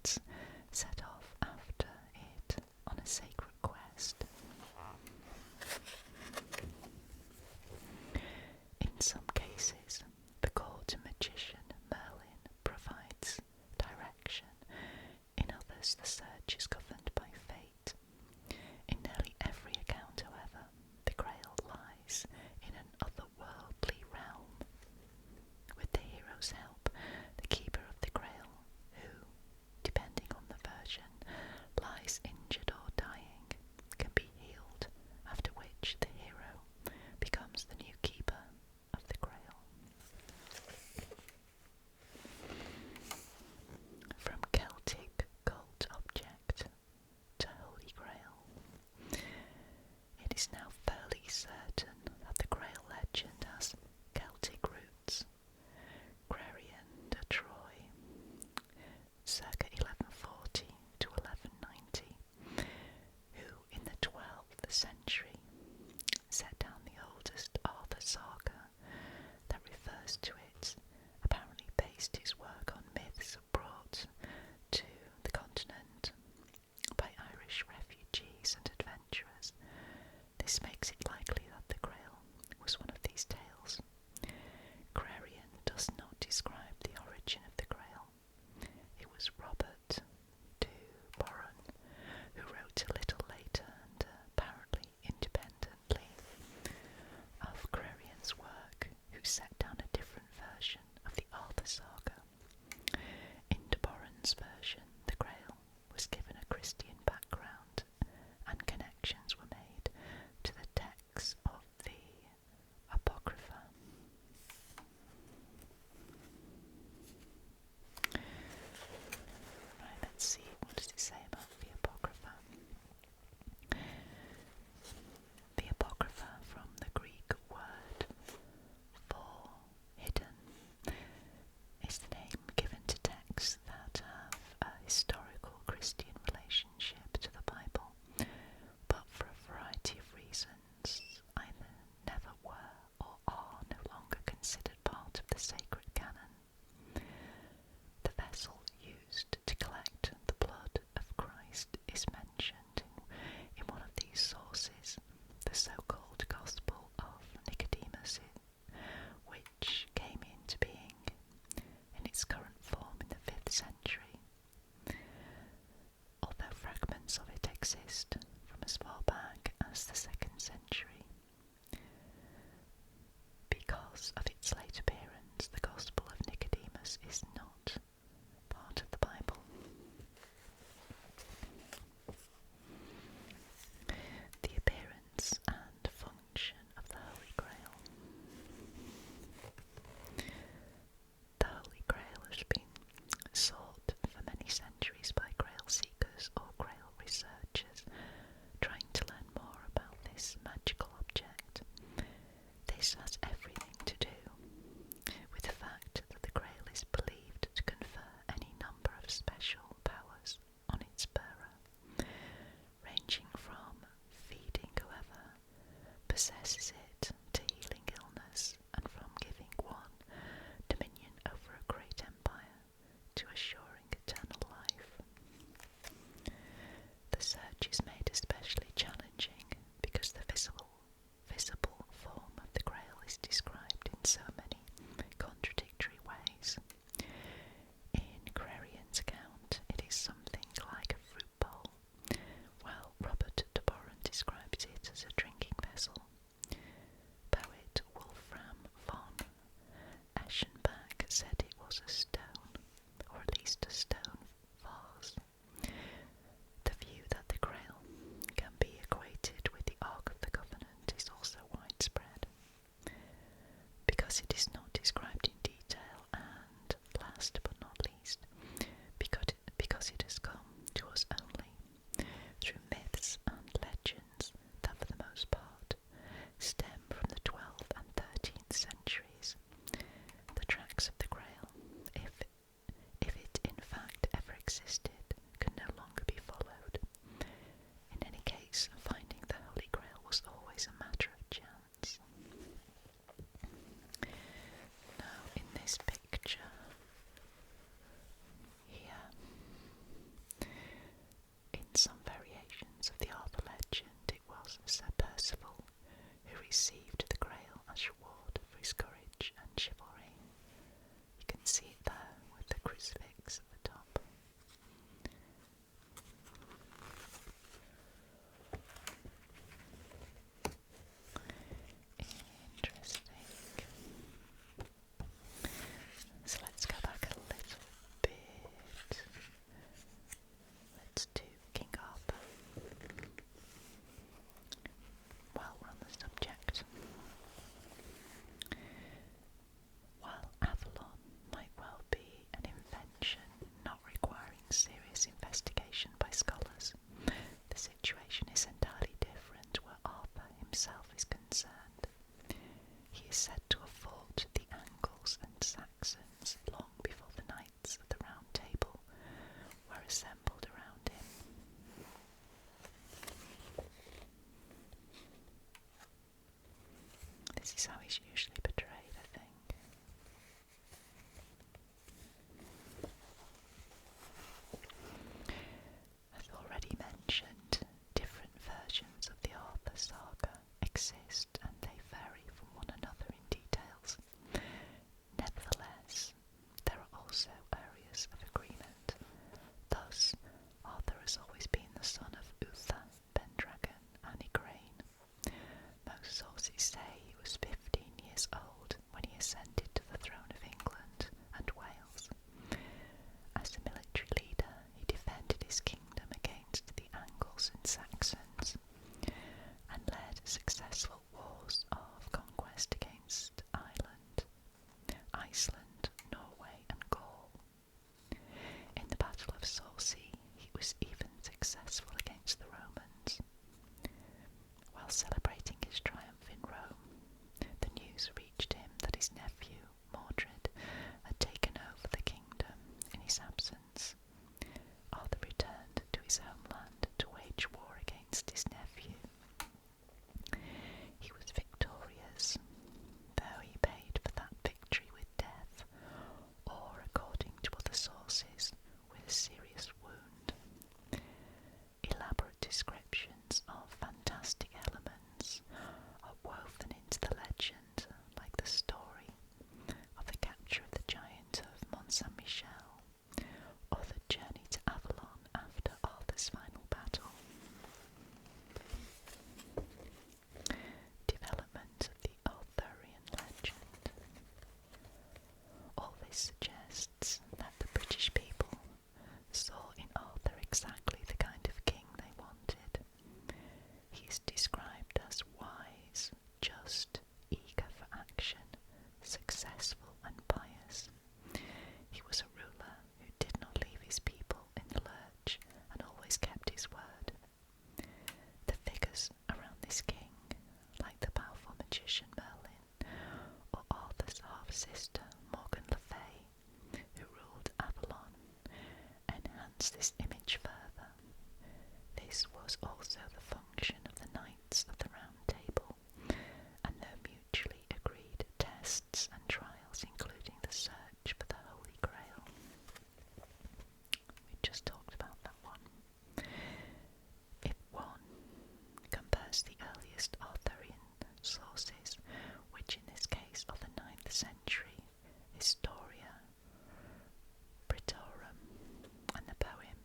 knights set off after it on a sacred quest. In some cases, the court magician Merlin provides direction. In others, the search is governed by fate. In nearly every account, however, the Grail lies in an otherworldly realm. With the hero's help, the keeper of the Grail, who, depending on the version, lies injured or dying, can be healed, after which the hero becomes the new keeper of the Grail. From Celtic cult object to Holy Grail, it is now fairly certain that the Grail legend has Celtic roots. Grarian de Troyes, circa 1140 to 1190, who in the 12th century set down the oldest Arthur saga that refers to it, apparently based his work on myths brought to the continent by Irish refugees and adventurers. This makes it likely that the Grail was one of these tales. Grarian does not describe the origin of the Grail. It was Robert de Boron who wrote a little later and apparently independently of Grarian's work, who set down a different version of the Arthur saga. In de Boron's version, the Grail was given a Christian background and connections were made to the texts of the Apocrypha. Right, let's see, what does it say about the Apocrypha? The Apocrypha, from the Greek word for hidden, is the name given to texts that have a historical Christian relationship to the Bible, but for a variety of reasons either never were or are no longer considered part of the sacred canon. The vessel used to collect the blood of Christ is mentioned in one of these sources, the so-called Gospel of Nicodemus, which came into being in its current form in the 5th century, although fragments of it exist from as far back as the 2nd century. Because of its late appearance, the Gospel of Nicodemus is not part of the Bible. The appearance and function of the Holy Grail. The Holy Grail has been sought for many centuries by Grail seekers or Grail researchers trying to learn more about this magical is how he's usually portrayed, I think. As already mentioned, different versions of the Arthur saga exist and they vary from one another in details. Nevertheless, there are also areas of agreement. Thus, Arthur has always been the son of Uther, Pendragon and Igraine. Most sources say he was 15 years old when he ascended to the throne of England and Wales. As a military leader, he defended his kingdom against the Angles and Saxons and led successful wars of conquest against Iceland, Norway and Gaul. In the Battle of Saucy, he was even successful against the Romans. While celebrating his triumph in Rome, the news reached him that his nephew, Mordred, had taken over the kingdom in his absence. Arthur returned to his homeland to wage war against his nephew. He was victorious, though he paid for that victory with death, or, according to other sources, with a serious wound. Elaborate descriptions of fantastic elements are woven into the legend, like the story of the capture of the giant of Mont Saint-Michel, or the journey to Avalon after Arthur's final battle. Development of the Arthurian legend. All this suggests that the British people saw in Arthur exactly the kind of king they wanted. He is described as wise, just, eager for action, successful and pious. He was a ruler who did not leave his people in the lurch and always kept his word. The figures around this king, like the powerful magician Merlin, or Arthur's half-sister Morgan Le Fay, who ruled Avalon, enhance this image further. This was also the function of the Knights of the Round Table, and their mutually agreed tests and trials, including the search for the Holy Grail. We just talked about that one. If one compares the earliest Arthurian sources, which in this case are the 9th century Historia Britorum, and the poem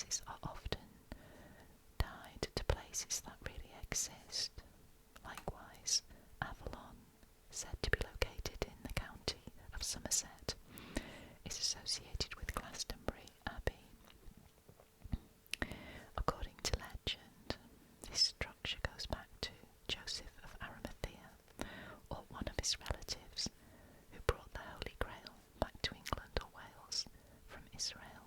places are often tied to places that really exist. Likewise, Avalon, said to be located in the county of Somerset, is associated with Glastonbury Abbey. According to legend, this structure goes back to Joseph of Arimathea, or one of his relatives, who brought the Holy Grail back to England or Wales from Israel.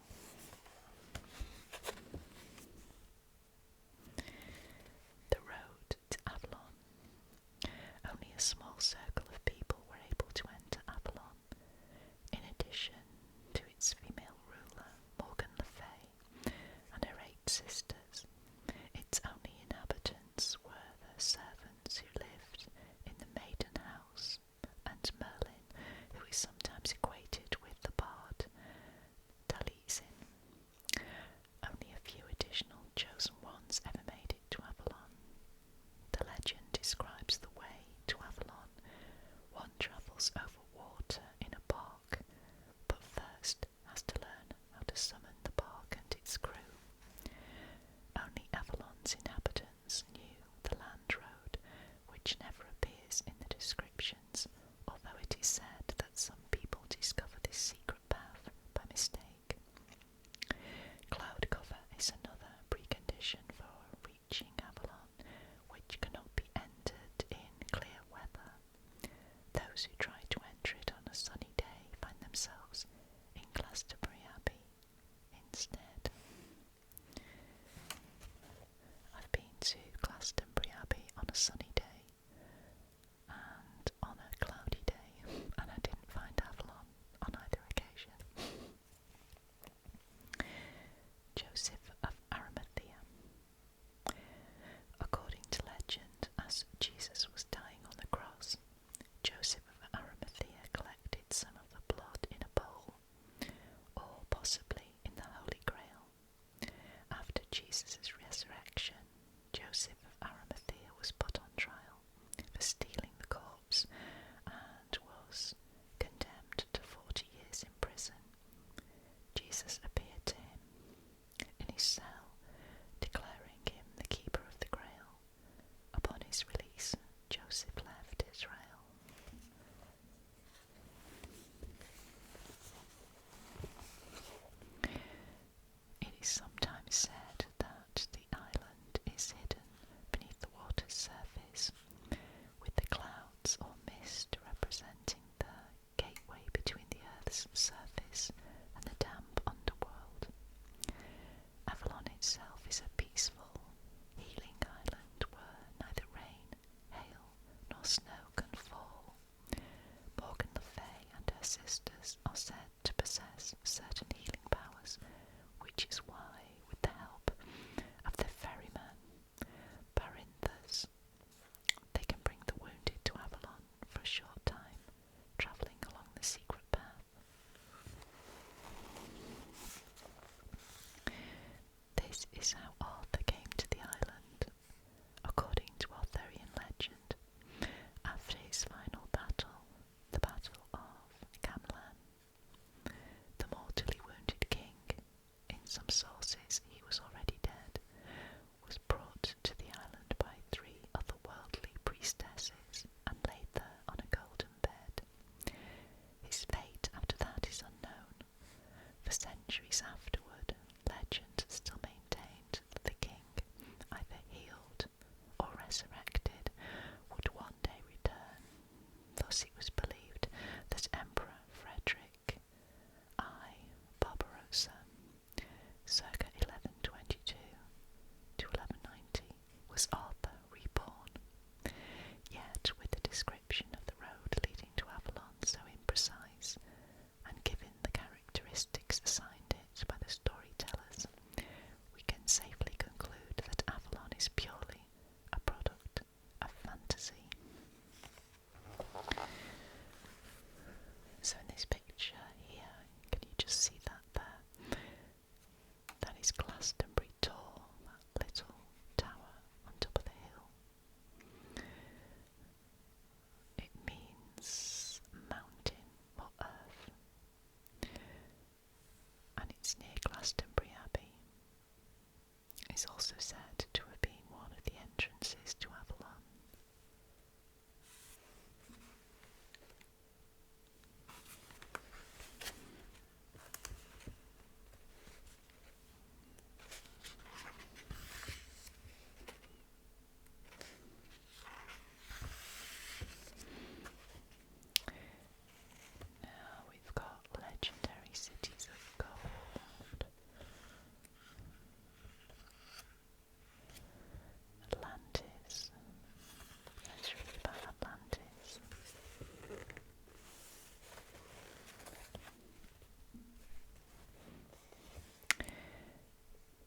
The road to Avalon. Only a small circle of people were able to enter Avalon. In addition to its female ruler, Morgan Le Fay, and her 8 sisters, its only inhabitants were the servants who lived in the Maiden House, and Merlin, who is sometimes equated with the bard Taliesin. Only a few additional chosen ones ever made it to Avalon. The legend describes the way to Avalon. One travels over water in a bark, but first has to learn how to summon the bark and its crew. Only Avalon's inhabitants knew the land road, which never appears in the descriptions, although it is said that some people discover this secret path by mistake. Cloud cover is another precondition for reaching Avalon, which cannot be entered in clear weather. Those who try to enter it on a sunny day find themselves in Glastonbury Abbey instead. I've been to Glastonbury Abbey on a sunny day and on a cloudy day, and I didn't find Avalon on either occasion. Joseph of Arimathea. According to legend, as Jesus was dying on the cross, Joseph of Arimathea collected some of the blood in a bowl, or possibly in the Holy Grail. After Jesus' resurrection, Joseph of Arimathea was put on trial for stealing the corpse and was condemned to 40 years in prison. Jesus appeared to him in his cell, declaring him the keeper of the Grail. Upon his release, Joseph left Israel. It is sometimes said that the island is hidden beneath the water's surface, with the clouds or mist representing the gateway between the Earth's surface and the damp underworld. Avalon itself is a peaceful, healing island where neither rain, hail, nor snow can fall. Morgan Le Fay and her sisters are said to possess certain healing powers, which is why, with the help of the ferryman Barinthus, they can bring the wounded to Avalon for a short time, travelling along the secret path. This is how Arthur came to the island. According to Arthurian legend, after his final battle, the Battle of Camlan, the mortally wounded king, in some sources he was already dead, was brought to the island by 3 otherworldly priestesses and laid there on a golden bed. His fate after that is unknown. For centuries afterward, legend still maintained that the king, either healed or resurrected, would one day return. Thus it was believed that Emperor Frederick I Barbarossa, circa 1122 to 1190, was Arthur reborn. Yet, with the description of the road leading to Avalon so imprecise, and given the characteristics assigned it by the storytellers, we can safely conclude that Avalon is purely a product of fantasy. So in this picture here, can you just see that there? That is Glastonbury Tor, that little tower on top of the hill. It means mountain or earth. also said to have been one of the entrances to Avalon. Now we've got legendary cities of gold. Atlantis. Let's read about Atlantis.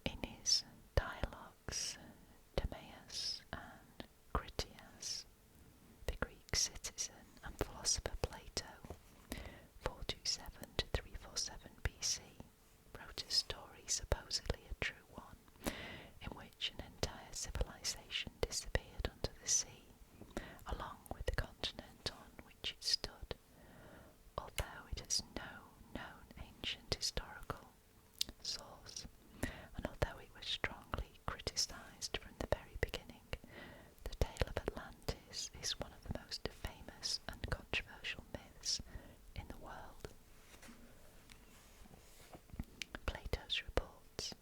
In his dialogues, Timaeus and Critias, the Greek citizen and philosopher Plato, 427 to 347 BC, wrote a story, supposedly a true one, in which an entire civilization disappeared under the sea, along with the continent on which it stood. Although it has no known ancient historical source, and although it was strongly criticised from the very beginning, the tale of Atlantis is one of the most famous and controversial myths in the world. Plato's reports.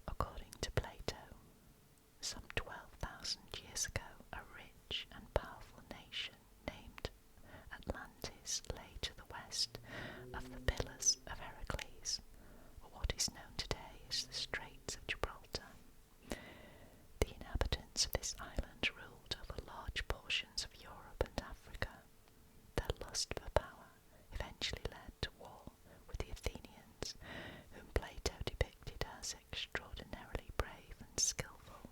According to Plato, some 12,000 years ago, a rich and powerful nation named Atlantis lay to the west of the Pillars of Heracles, or what is known today as the Straits of Gibraltar. The inhabitants of this island ruled over large portions of Europe and Africa. Their lust for power eventually led to war with the Athenians, whom Plato depicted as extraordinarily brave and skillful.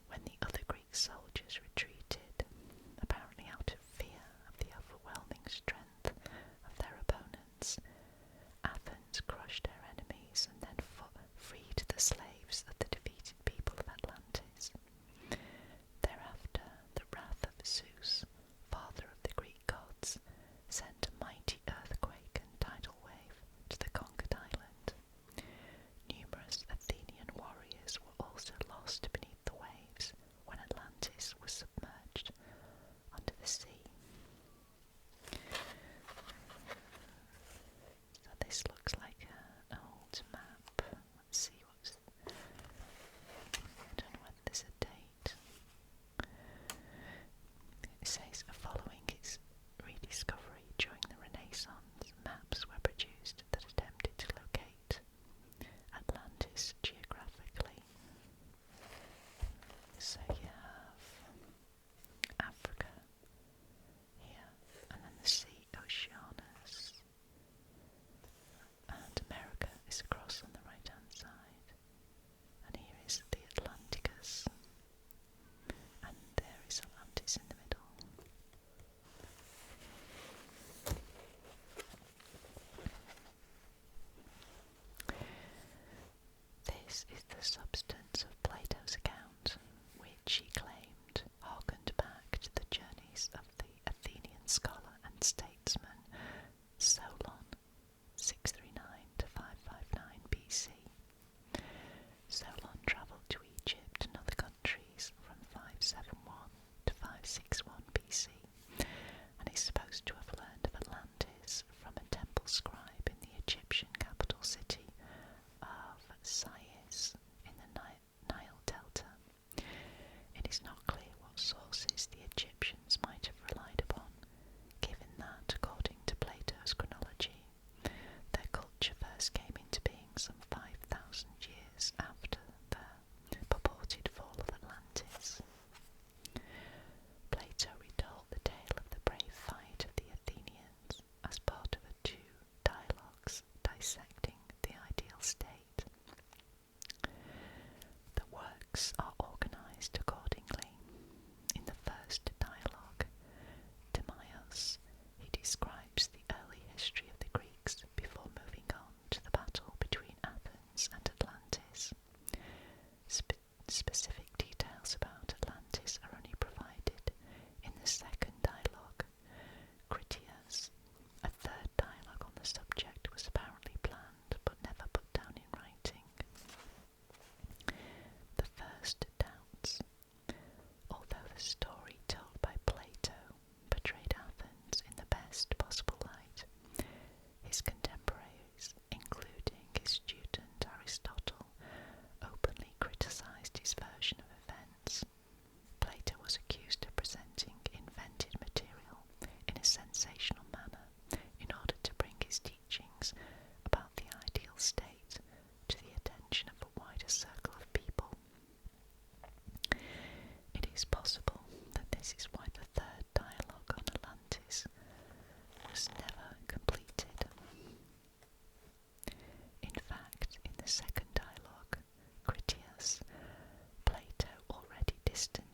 When the other Greek soldiers retreated, apparently out of fear of the overwhelming strength of their opponents, Athens crushed her enemies and then freed the slaves of the defeated people of Atlantis. Thereafter, the wrath of Zeus, father of the Greek gods, sent a mighty earthquake and tidal wave to the conquered island. Numerous Athenian warriors were also lost beneath the waves when Atlantis was submerged under the sea. So this looks like an old map. Let's see what's... I don't know whether there's a date. It says, following its rediscovery during the Renaissance, maps were produced that attempted to locate Atlantis geographically. So you have Africa here, and then the sea Oceanus, and America is across on the right hand side, and here is the Atlanticus, and there is Atlantis in the middle. This is the substance of Plato's account, which he claimed harkened back to the journeys of the Athenian scholar and statesman Solon, 639 to 559 BC. Solon travelled to Egypt and other countries from 571 to 561 BC, and is supposed to have learned of Atlantis from a temple scribe in the Egyptian capital city of Sais in the Nile Delta. It is not clear what sources the Egyptians might have relied upon, given that, according to Plato's chronology, their culture first came into being some 5,000 years after the purported fall of Atlantis. Plato retold the tale of the brave fight of the Athenians as part of two dialogues dissecting the ideal state. The works are organised accordingly. In the first dialogue, Timaeus, he describes the early history of the Greeks before moving on to the battle between Athens and Atlantis. Specific details about Atlantis are only provided in the second dialogue. Critias, a third dialogue on the subject, was apparently planned but never put down in writing.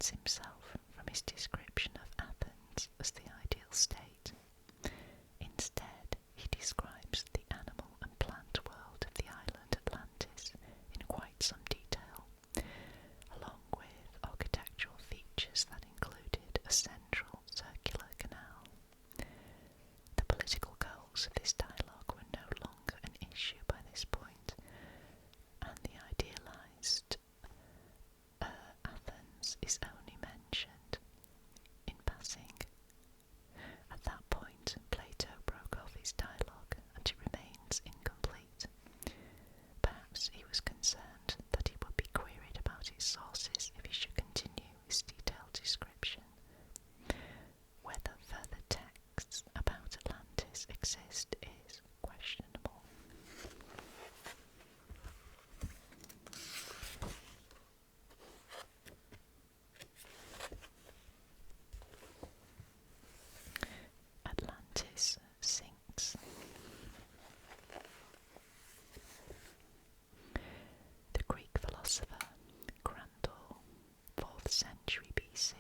distance himself from his description of Athens as the ideal state. Instead, he describes the animal and plant world of the island Atlantis in quite some detail, along with architectural features that included a central circular canal. The political goals of this dialogue were no longer an issue by this point, and the idealized Athens is only mentioned in passing. At that point, Plato broke off his dialogue, and it remains incomplete. Perhaps he was concerned that he would be queried about its sources if he should continue his detailed description. Whether further texts about Atlantis exist is questionable. Atlantis sinks. The Greek philosopher Grail, 4th century BC,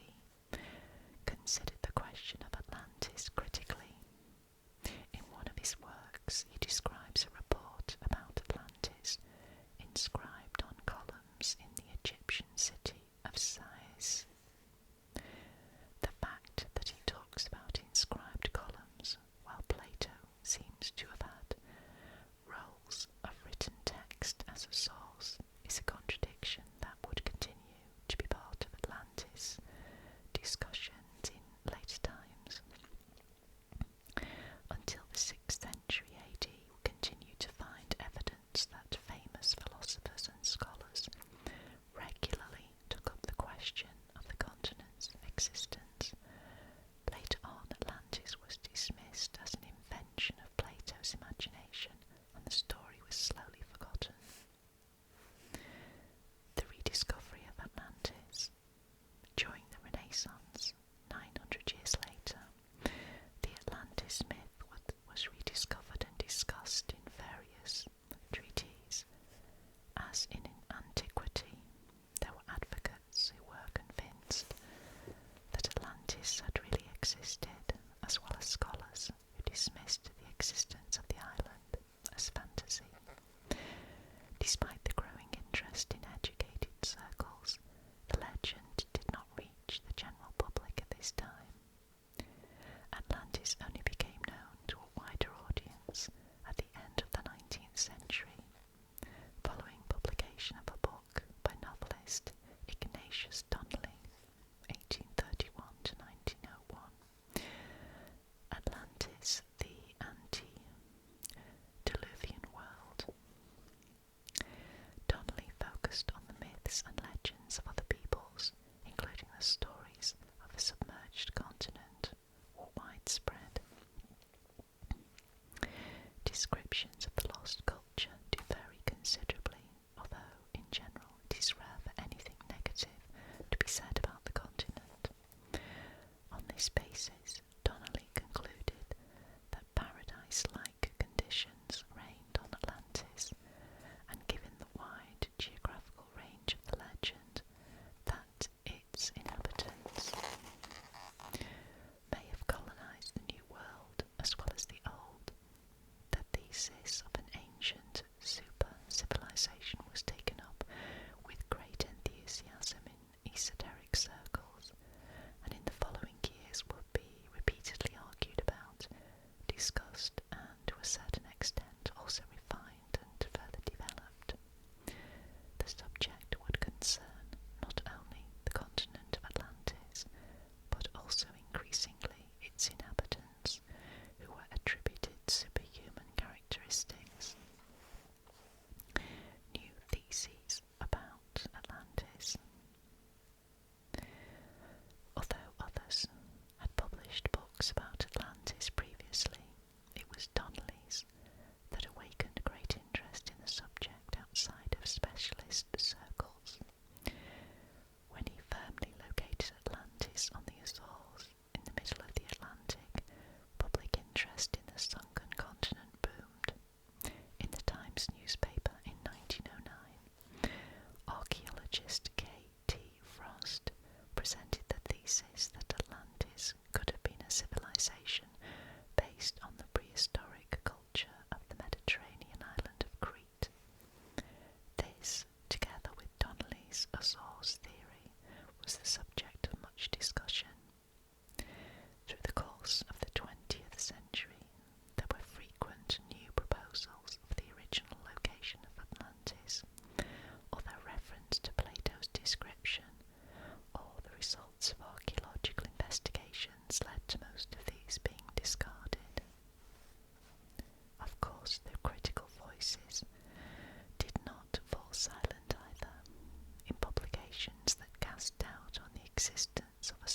considered the question of Atlantis critically. In one of his works, he describes a report about Atlantis inscribed on columns in the Egyptian city of Sais. The fact that he talks about inscribed columns, while Plato seems to have had rolls of written text as a source, is a contradiction that would continue to be part of Atlantis discussions in later times. Until the 6th century AD, we continue to find evidence that famous philosophers and scholars regularly took up the question of the continent's existence. Later on, Atlantis was dismissed as an invention of Plato's imagination, and the story was slowly forgotten. The rediscovery of Atlantis. During the Renaissance, 900 years later, the Atlantis myth was rediscovered and discussed in various treatises. As in antiquity, there were advocates who were convinced that Atlantis had really existed, as well as scholars who dismissed the existence of the island as fantasy. Despite the growing interest in educated circles, the legend did not reach the general public at this time. Atlantis only became known to a wider audience at the end of the 19th century, following publication of a book by novelist Ignatius Donnelly, 1831 to 1901. Atlantis, the Antediluvian World. Donnelly focused on the myths and legends of other peoples, including the stories of a submerged continent, or widespread. Descriptions of the lost culture do vary considerably, although, in general, it is rare for anything negative to be said about the continent. On this basis, Donnelly concluded that paradise-like conditions reigned on Atlantis, and given the wide geographical range of the legend, that its inhabitants may have colonised the New World as well as the Old. The thesis of an ancient super-civilization was taken up with great enthusiasm in esoteric circles, and in the following years would be repeatedly argued about, discussed, and to a certain extent also refined and further developed. The subject would concern not only the continent of Atlantis, but also increasingly its inhabitants, who were attributed superhuman characteristics. New theses about Atlantis. Although others had published books about Atlantis previously, it was Donnelly's that awakened great interest in the subject outside of specialist circles. When he firmly located Atlantis on the Azores in the middle of the Atlantic, public interest in the sunken continent boomed. In the Times newspaper in 1909, archaeologist K.T. Frost presented course, the critical voices did not fall silent either. In publications that cast doubt on the existence of a